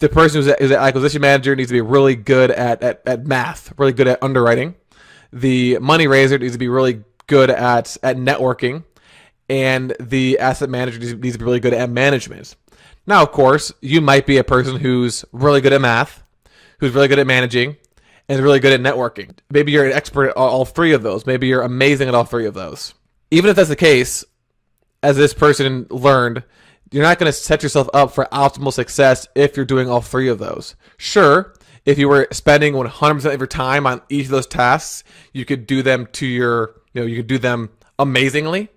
The person who's an acquisition manager needs to be really good at math, really good at underwriting. The money raiser needs to be really good at networking. And the asset manager needs to be really good at management. Now, of course, you might be a person who's really good at math, who's really good at managing, and really good at networking. Maybe you're an expert at all three of those. Maybe you're amazing at all three of those. Even if that's the case, as this person learned, you're not going to set yourself up for optimal success if you're doing all three of those. Sure, if you were spending 100% of your time on each of those tasks, you could do them you could do them amazingly,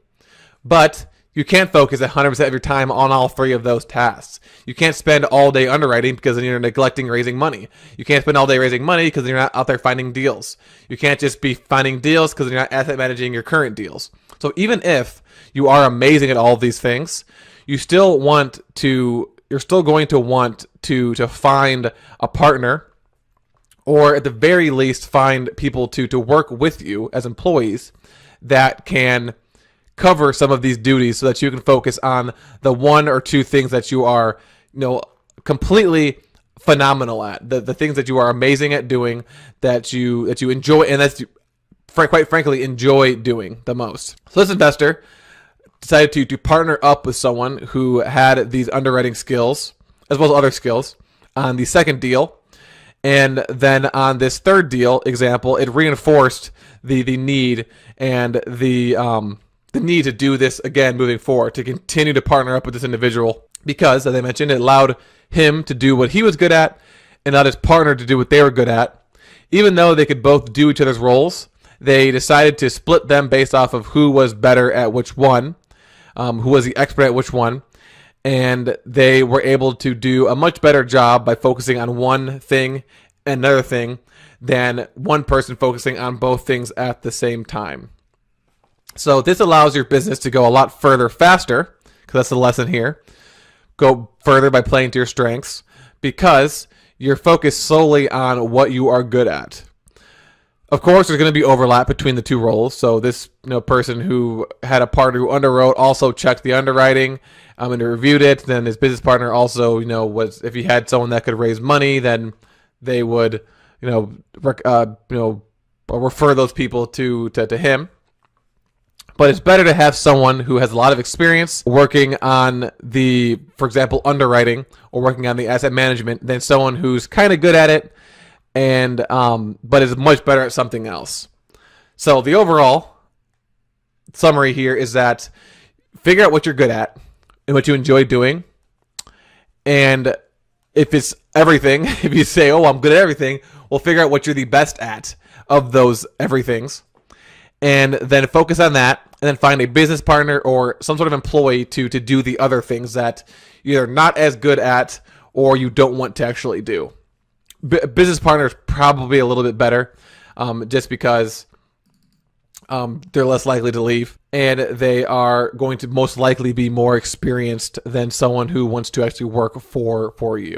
but you can't focus 100% of your time on all three of those tasks. You can't spend all day underwriting because then you're neglecting raising money. You can't spend all day raising money because you're not out there finding deals. You can't just be finding deals because you're not asset managing your current deals. So even if you are amazing at all of these things, you're still going to want to find a partner, or at the very least find people to work with you as employees that can cover some of these duties so that you can focus on the one or two things that you are, completely phenomenal at, the things that you are amazing at doing, that you enjoy, and that's quite frankly enjoy doing the most. So this investor decided to partner up with someone who had these underwriting skills as well as other skills on the second deal. And then on this third deal example, it reinforced the need and the need to do this again moving forward, to continue to partner up with this individual, because, as I mentioned, it allowed him to do what he was good at and allowed his partner to do what they were good at. Even though they could both do each other's roles, they decided to split them based off of who was better at which one, who was the expert at which one, and they were able to do a much better job by focusing on one thing and another thing than one person focusing on both things at the same time. So this allows your business to go a lot further faster, because that's the lesson here. Go further by playing to your strengths, because you're focused solely on what you are good at. Of course, there's going to be overlap between the two roles. So this person who had a partner who underwrote also checked the underwriting and reviewed it. Then his business partner also, was, if he had someone that could raise money, then they would, refer those people to him. But it's better to have someone who has a lot of experience working on for example, underwriting or working on the asset management than someone who's kind of good at it and but is much better at something else. So the overall summary here is that figure out what you're good at and what you enjoy doing. And if it's everything, if you say, oh, I'm good at everything, well, figure out what you're the best at of those everythings. And then focus on that, and then find a business partner or some sort of employee to do the other things that you're not as good at or you don't want to actually do. Business partner is probably a little bit better, just because they're less likely to leave, and they are going to most likely be more experienced than someone who wants to actually work for you.